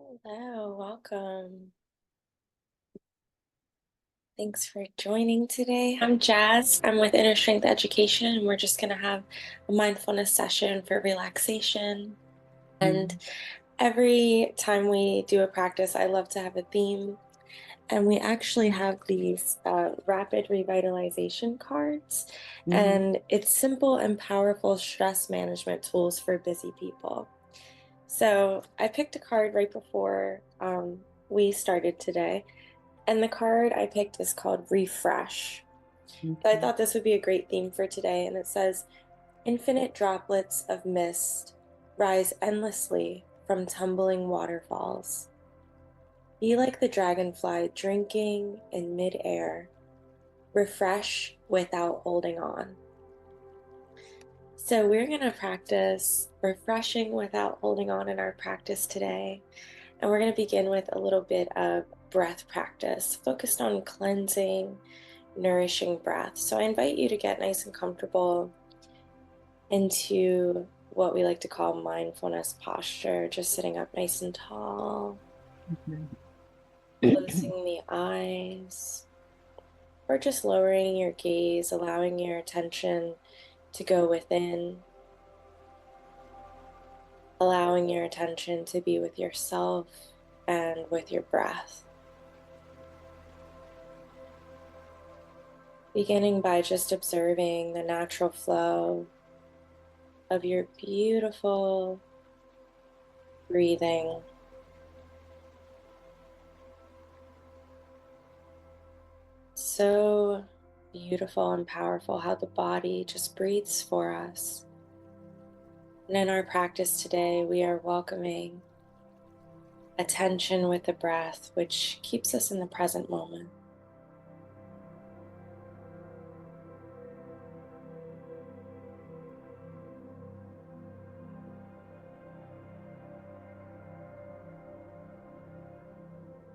Hello, welcome. Thanks for joining today. I'm Jazz. I'm with Inner Strength Education, and we're just going to have a mindfulness session for relaxation. And every time we do a practice, I love to have a theme. And we actually have these rapid revitalization cards, and it's simple and powerful stress management tools for busy people. So I picked a card right before we started today. And the card I picked is called Refresh. So I Okay. thought this would be a great theme for today. And it says, Infinite droplets of mist rise endlessly from tumbling waterfalls. Be like the dragonfly drinking in midair. Refresh without holding on. So we're going to practice refreshing without holding on in our practice today. And we're going to begin with a little bit of breath practice focused on cleansing, nourishing breath. So I invite you to get nice and comfortable into what we like to call mindfulness posture, just sitting up nice and tall, closing the eyes, or just lowering your gaze, allowing your attention to go within, allowing your attention to be with yourself and with your breath. Beginning by just observing the natural flow of your beautiful breathing. So beautiful and powerful how the body just breathes for us. And in our practice today, we are welcoming attention with the breath, which keeps us in the present moment.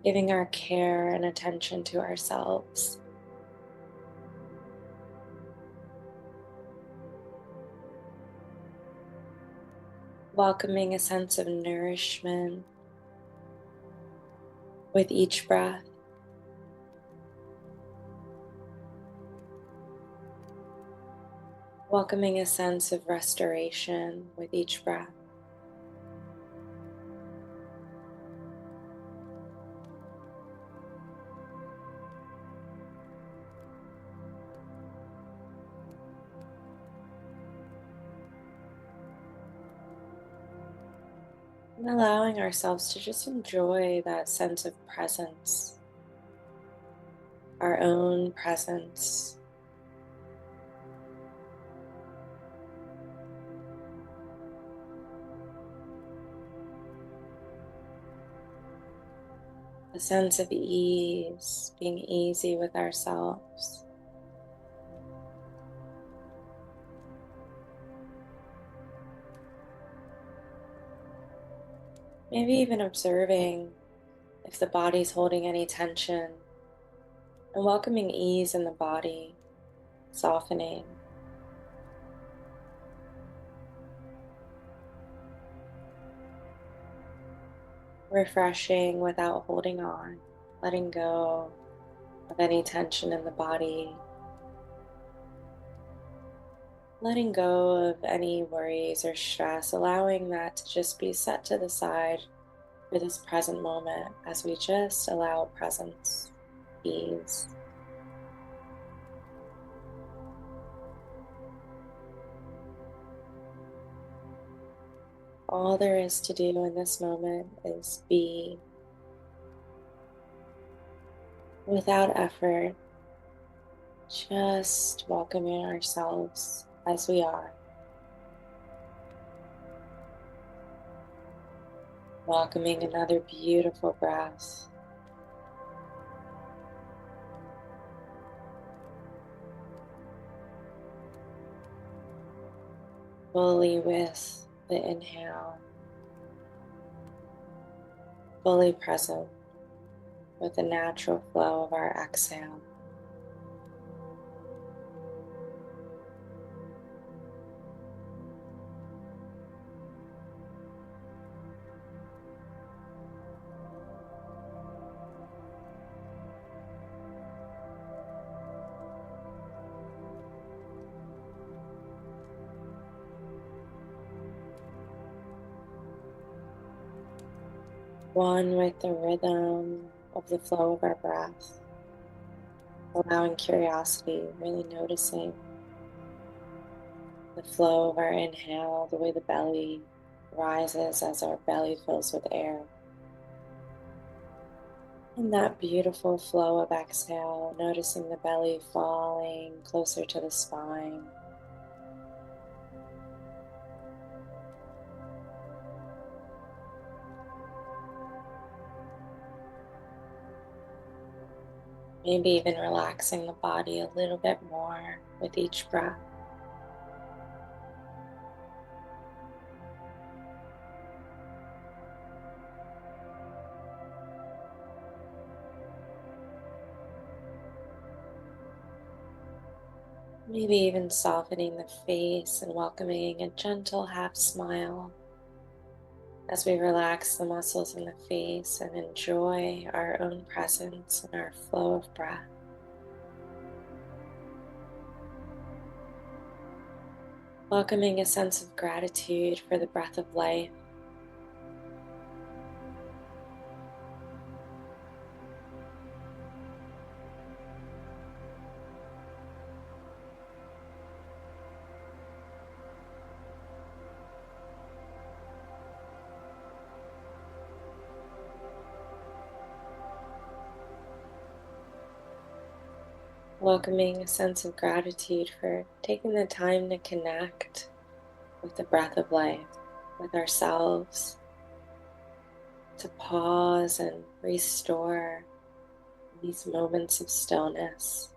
Giving our care and attention to ourselves. Welcoming a sense of nourishment with each breath. Welcoming a sense of restoration with each breath. And allowing ourselves to just enjoy that sense of presence, our own presence. A sense of ease, being easy with ourselves. Maybe even observing if the body's holding any tension and welcoming ease in the body, softening. Refreshing without holding on, letting go of any tension in the body, letting go of any worries or stress, allowing that to just be set to the side for this present moment as we just allow presence, ease. All there is to do in this moment is be without effort, just welcoming ourselves as we are, welcoming another beautiful breath, fully with the inhale, fully present with the natural flow of our exhale. one with the rhythm of the flow of our breath, allowing curiosity, really noticing the flow of our inhale, the way the belly rises as our belly fills with air. And that beautiful flow of exhale, noticing the belly falling closer to the spine. Maybe even relaxing the body a little bit more with each breath. Maybe even softening the face and welcoming a gentle half smile as we relax the muscles in the face and enjoy our own presence and our flow of breath. Welcoming a sense of gratitude for the breath of life. Welcoming a sense of gratitude for taking the time to connect with the breath of life, with ourselves, to pause and restore these moments of stillness.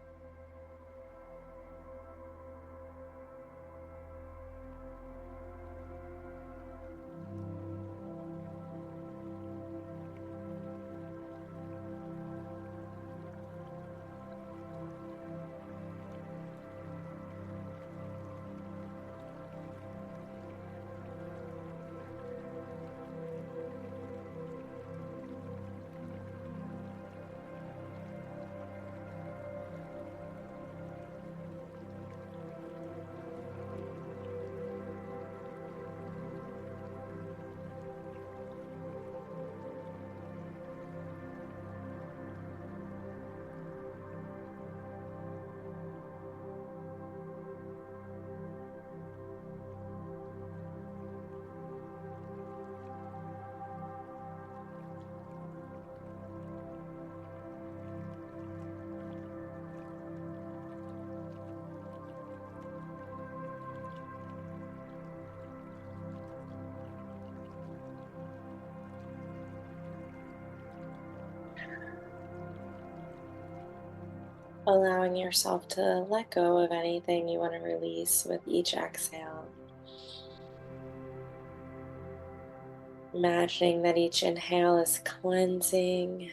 Allowing yourself to let go of anything you want to release with each exhale. Imagining that each inhale is cleansing,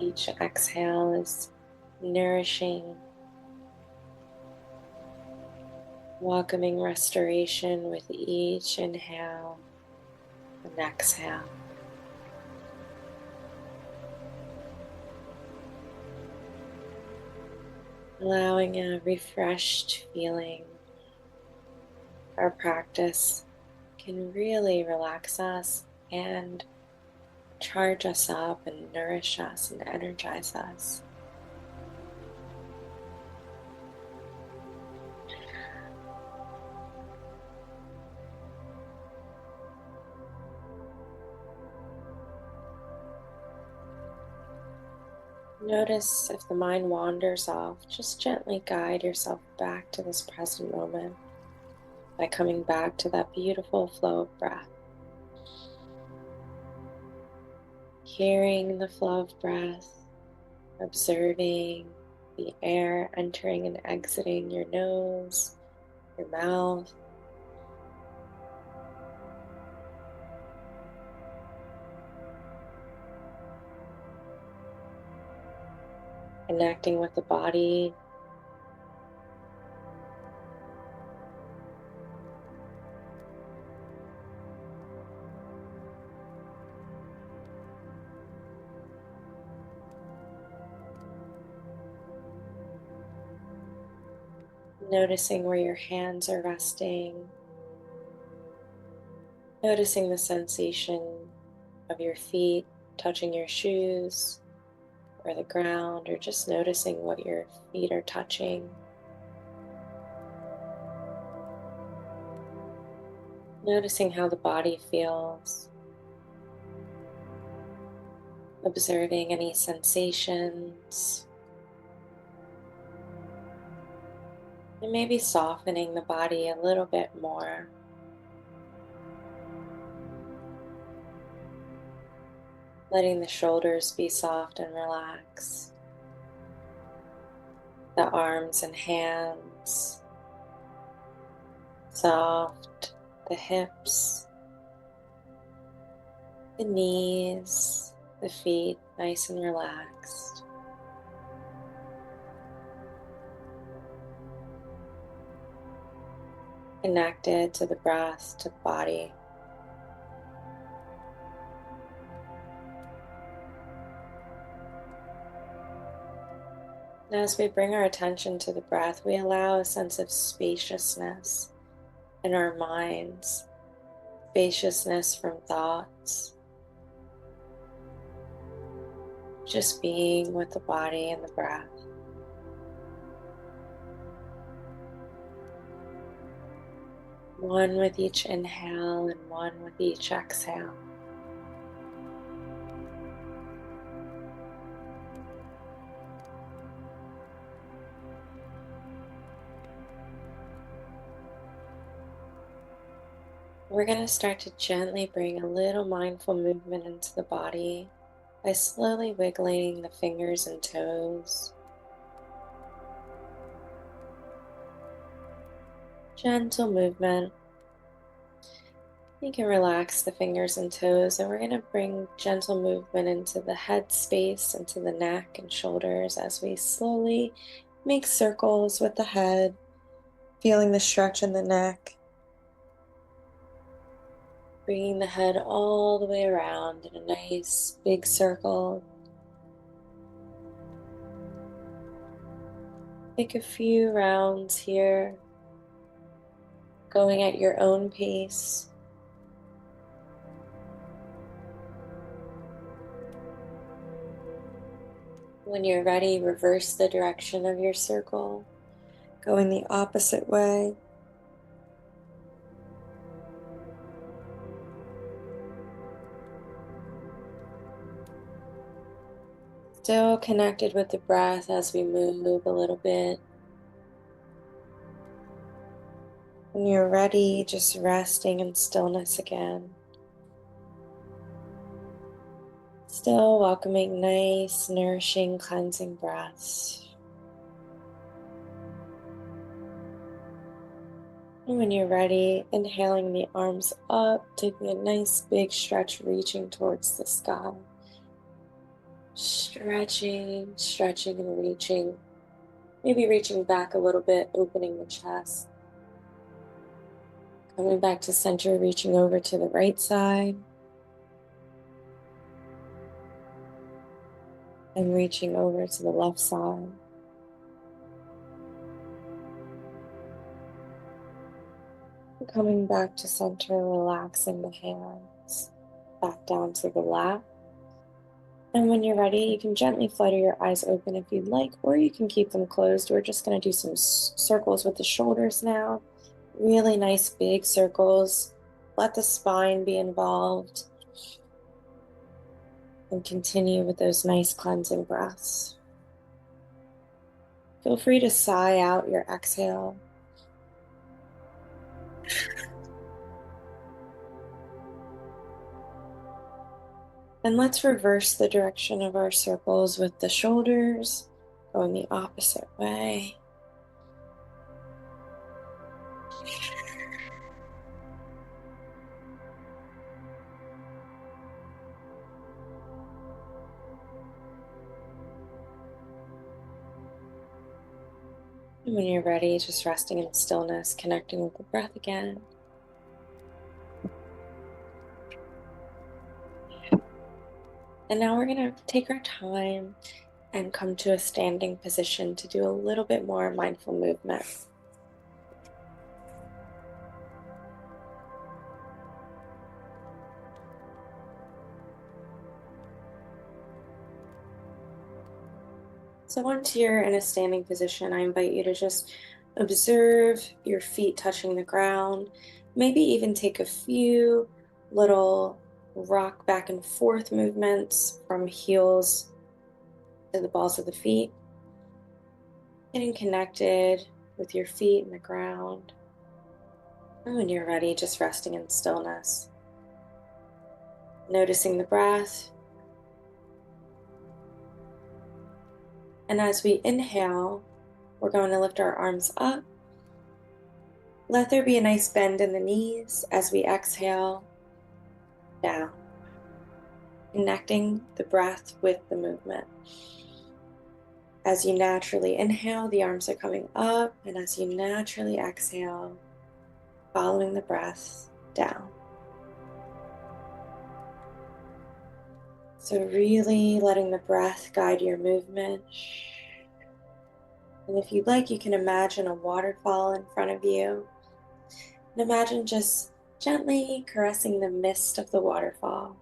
each exhale is nourishing, welcoming restoration with each inhale and exhale. Allowing a refreshed feeling. Our practice can really relax us and charge us up and nourish us and energize us. Notice if the mind wanders off, just gently guide yourself back to this present moment by coming back to that beautiful flow of breath. Hearing the flow of breath, observing the air entering and exiting your nose, your mouth, connecting with the body. Noticing where your hands are resting, Noticing the sensation of your feet touching your shoes or the ground, or just noticing what your feet are touching. Noticing how the body feels. Observing any sensations. And maybe softening the body a little bit more. Letting the shoulders be soft and relaxed. The arms and hands soft. The hips. The knees. The feet nice and relaxed. Connected to the breath, to the body. And as we bring our attention to the breath, we allow a sense of spaciousness in our minds, spaciousness from thoughts, just being with the body and the breath. One with each inhale and one with each exhale. We're going to start to gently bring a little mindful movement into the body by slowly wiggling the fingers and toes. Gentle movement. You can relax the fingers and toes, and we're going to bring gentle movement into the head space, into the neck and shoulders as we slowly make circles with the head, feeling the stretch in the neck, bringing the head all the way around in a nice big circle. Take a few rounds here, going at your own pace. When you're ready, reverse the direction of your circle, going the opposite way. Still connected with the breath as we move a little bit. When you're ready, just resting in stillness again. Still welcoming nice, nourishing, cleansing breaths. And when you're ready, inhaling the arms up, taking a nice big stretch, reaching towards the sky. Stretching, stretching, and reaching. Maybe reaching back a little bit, opening the chest. Coming back to center, reaching over to the right side. And reaching over to the left side. Coming back to center, relaxing the hands back down to the lap. And when you're ready, you can gently flutter your eyes open if you'd like, or you can keep them closed. We're just going to do some circles with the shoulders now. Really nice big circles. Let the spine be involved. And continue with those nice cleansing breaths. Feel free to sigh out your exhale. And let's reverse the direction of our circles with the shoulders, going the opposite way. And when you're ready, just resting in stillness, connecting with the breath again. And now we're going to take our time and come to a standing position to do a little bit more mindful movement. So once you're in a standing position, I invite you to just observe your feet touching the ground, maybe even take a few little rock back and forth movements from heels to the balls of the feet, getting connected with your feet and the ground. And when you're ready, just resting in stillness, noticing the breath. And as we inhale, we're going to lift our arms up. Let there be a nice bend in the knees as we exhale down, connecting the breath with the movement. As you naturally inhale, the arms are coming up, and as you naturally exhale, following the breath down. So really letting the breath guide your movement. And if you'd like, you can imagine a waterfall in front of you. And imagine just gently caressing the mist of the waterfall.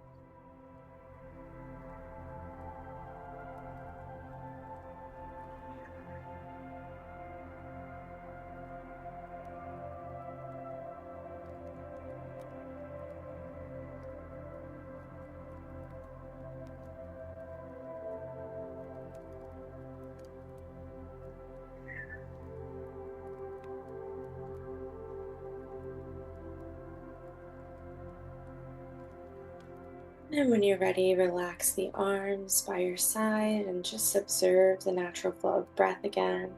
And when you're ready, relax the arms by your side and just observe the natural flow of breath again.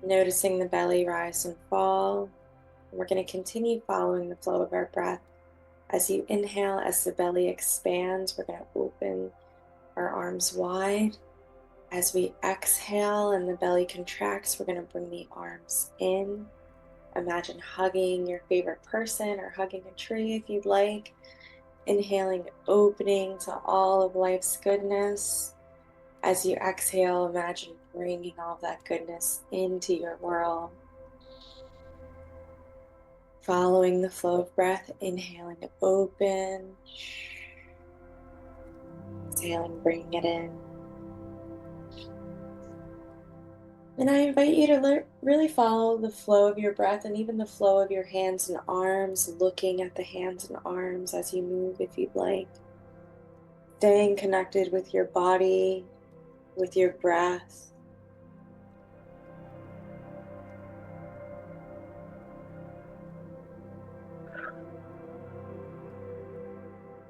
Noticing the belly rise and fall. We're going to continue following the flow of our breath. As you inhale, as the belly expands, we're going to open our arms wide. As we exhale and the belly contracts, we're going to bring the arms in. Imagine hugging your favorite person or hugging a tree if you'd like. Inhaling, opening to all of life's goodness. As you exhale, imagine bringing all of that goodness into your world. Following the flow of breath, inhaling to open. Exhaling, bringing it in. And I invite you to really follow the flow of your breath and even the flow of your hands and arms, looking at the hands and arms as you move if you'd like. Staying connected with your body, with your breath.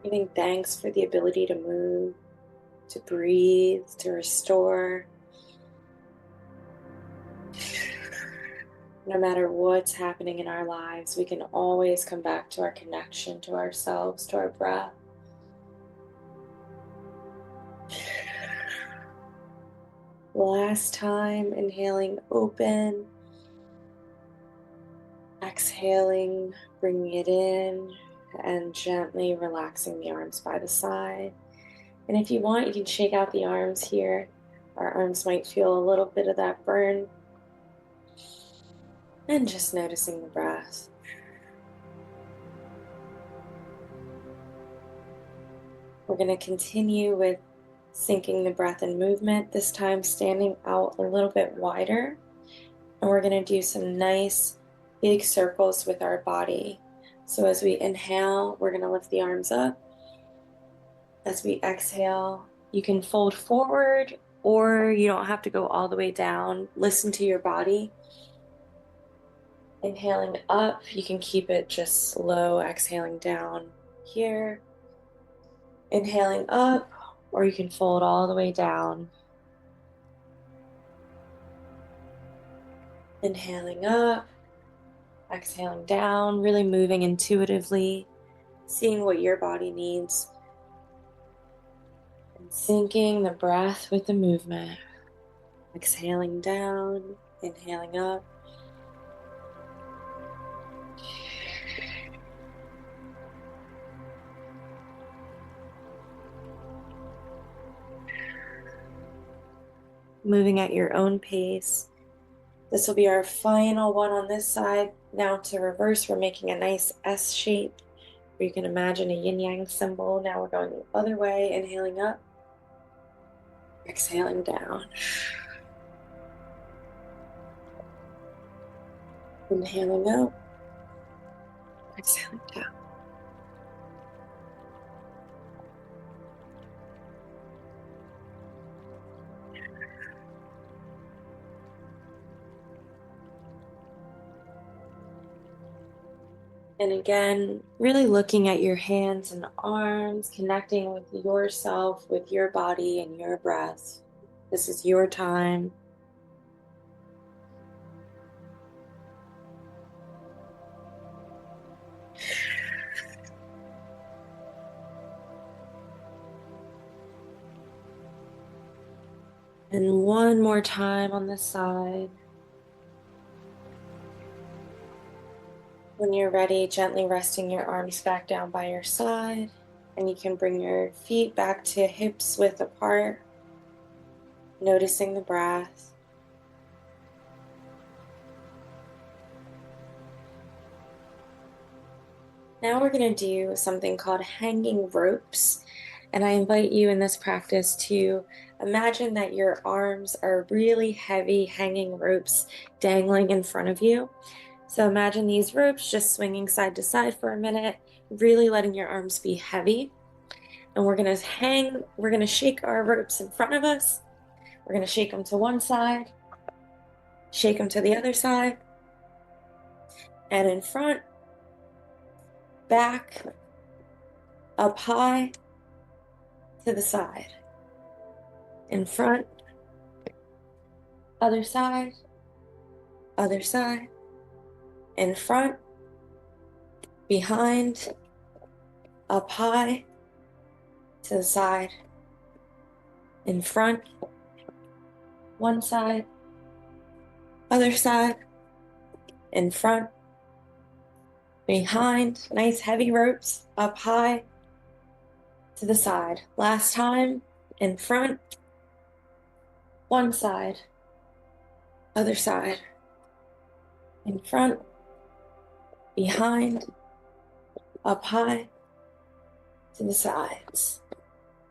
Giving thanks for the ability to move, to breathe, to restore. No matter what's happening in our lives, we can always come back to our connection to ourselves, to our breath. Last time, inhaling, open. Exhaling, bringing it in, and gently relaxing the arms by the side. And if you want, you can shake out the arms here. Our arms might feel a little bit of that burn. And just noticing the breath. We're going to continue with syncing the breath and movement, this time standing out a little bit wider. And we're going to do some nice big circles with our body. So as we inhale, we're going to lift the arms up. As we exhale, you can fold forward or you don't have to go all the way down. Listen to your body. Inhaling up, you can keep it just slow, exhaling down here. Inhaling up, or you can fold all the way down. Inhaling up, exhaling down, really moving intuitively, seeing what your body needs, and syncing the breath with the movement. Exhaling down, inhaling up. Moving at your own pace. This will be our final one on this side. Now to reverse, we're making a nice S shape. Or you can imagine a yin-yang symbol. Now we're going the other way, inhaling up, exhaling down. Inhaling up, exhaling down. And again, really looking at your hands and arms, connecting with yourself, with your body and your breath. This is your time. And one more time on this side. When you're ready, gently resting your arms back down by your side. And you can bring your feet back to hips width apart, noticing the breath. Now we're going to do something called hanging ropes. And I invite you in this practice to imagine that your arms are really heavy hanging ropes dangling in front of you. So imagine these ropes just swinging side to side for a minute, really letting your arms be heavy. And we're going to shake our ropes in front of us. We're going to shake them to one side, shake them to the other side, and in front, back, up high, to the side. In front, other side, in front, behind, up high, to the side, in front, one side, other side, in front, behind, nice heavy ropes, up high, to the side. Last time, in front, one side, other side, in front, behind, up high, to the sides.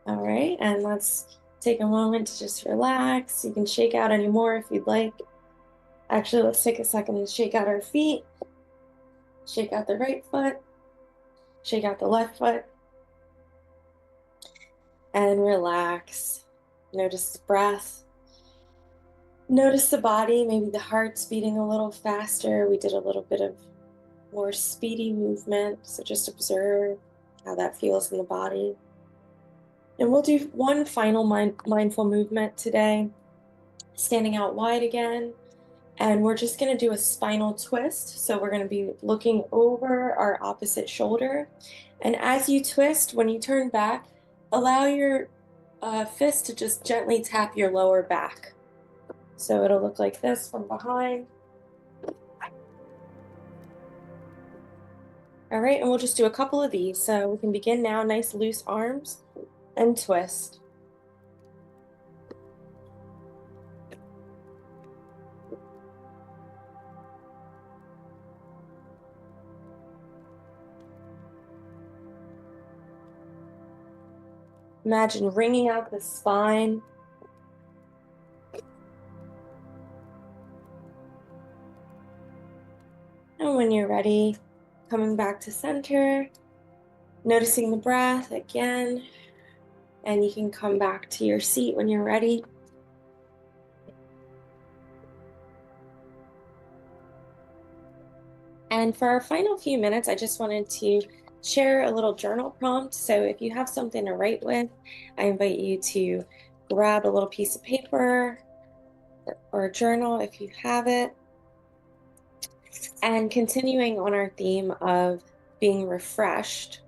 All right, and let's take a moment to just relax. You can shake out any more if you'd like. Actually, let's take a second and shake out our feet. Shake out the right foot. Shake out the left foot. And relax. Notice the breath. Notice the body. Maybe the heart's beating a little faster. We did a little bit of more speedy movement. So just observe how that feels in the body. And we'll do one final mindful movement today. Standing out wide again. And we're just going to do a spinal twist. So we're going to be looking over our opposite shoulder. And as you twist, when you turn back, allow your fist to just gently tap your lower back. So it'll look like this from behind. All right, and we'll just do a couple of these. So we can begin now, nice loose arms and twist. Imagine wringing out the spine. And when you're ready, coming back to center, noticing the breath again. And you can come back to your seat when you're ready. And for our final few minutes, I just wanted to share a little journal prompt. So if you have something to write with, I invite you to grab a little piece of paper or a journal if you have it. And continuing on our theme of being refreshed,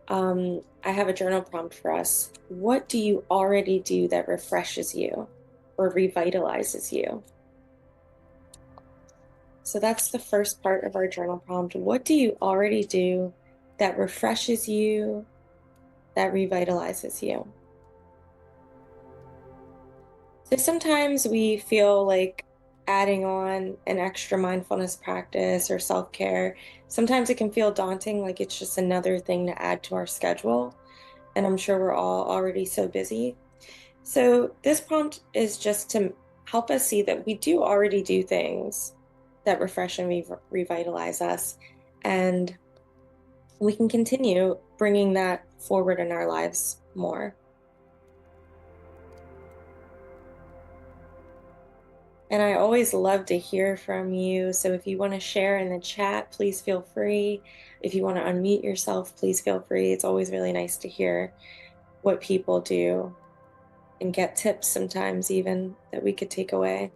I have a journal prompt for us. What do you already do that refreshes you or revitalizes you? So that's the first part of our journal prompt. What do you already do that refreshes you, that revitalizes you? So sometimes we feel like adding on an extra mindfulness practice or self-care, sometimes it can feel daunting, like it's just another thing to add to our schedule. And I'm sure we're all already so busy. So, this prompt is just to help us see that we do already do things that refresh and revitalize us. And we can continue bringing that forward in our lives more. And I always love to hear from you. So if you want to share in the chat, please feel free. If you want to unmute yourself, please feel free. It's always really nice to hear what people do and get tips sometimes, even that we could take away.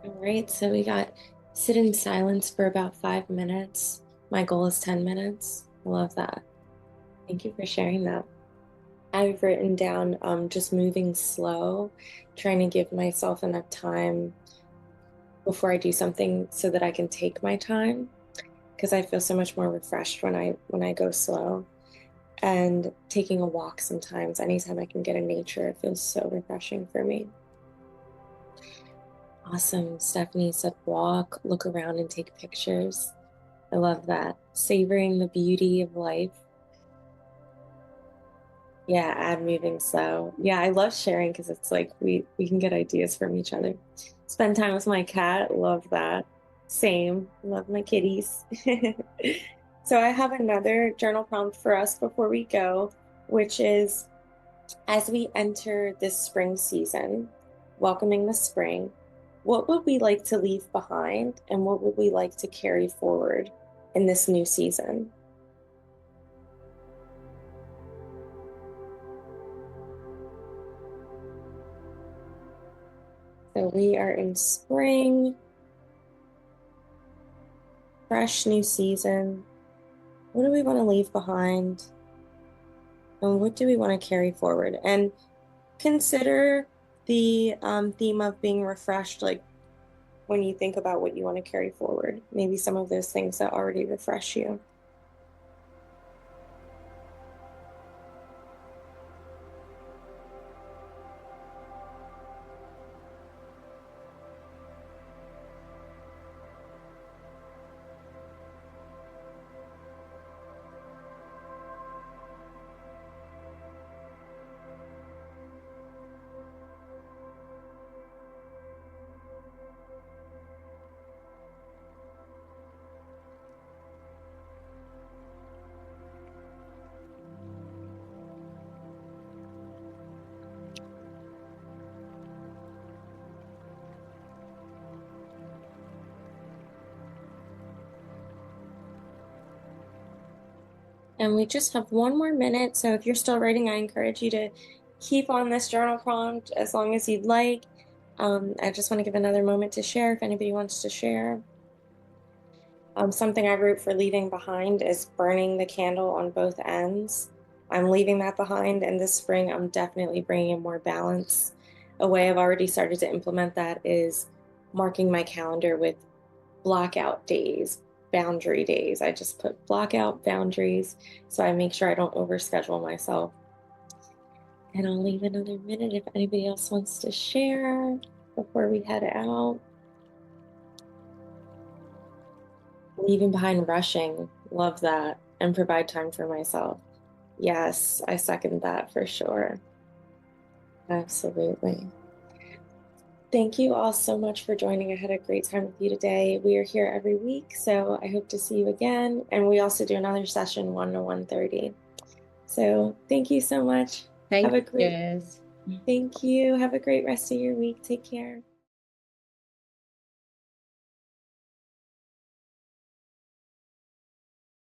All right, so we got sit in silence for about 5 minutes. My goal is 10 minutes. I love that. Thank you for sharing that. I've written down just moving slow, trying to give myself enough time before I do something so that I can take my time because I feel so much more refreshed when I go slow. And taking a walk sometimes, anytime I can get in nature, it feels so refreshing for me. Awesome. Stephanie said walk, look around and take pictures. I love that. Savoring the beauty of life. Yeah, add moving slow. Yeah, I love sharing because it's like we can get ideas from each other. Spend time with my cat. Love that. Same. Love my kitties. So I have another journal prompt for us before we go, which is as we enter this spring season, welcoming the spring, what would we like to leave behind and what would we like to carry forward in this new season? So we are in spring, fresh new season. What do we want to leave behind? And what do we want to carry forward? And consider the theme of being refreshed, like when you think about what you want to carry forward, maybe some of those things that already refresh you. And we just have one more minute. So if you're still writing, I encourage you to keep on this journal prompt as long as you'd like. I just want to give another moment to share if anybody wants to share. Something I wrote for leaving behind is burning the candle on both ends. I'm leaving that behind, and this spring, I'm definitely bringing in more balance. A way I've already started to implement that is marking my calendar with blockout days, boundary days. I just put blockout boundaries so I make sure I don't overschedule myself. And I'll leave another minute if anybody else wants to share before we head out. Leaving behind rushing, love that, and provide time for myself. Yes, I second that for sure. Absolutely. Thank you all so much for joining. I had a great time with you today. We are here every week, so I hope to see you again. And we also do another session 1 to 1:30. So thank you so much. Have Thank a you, great Jazz. thank you. Have a great rest of your week. Take care.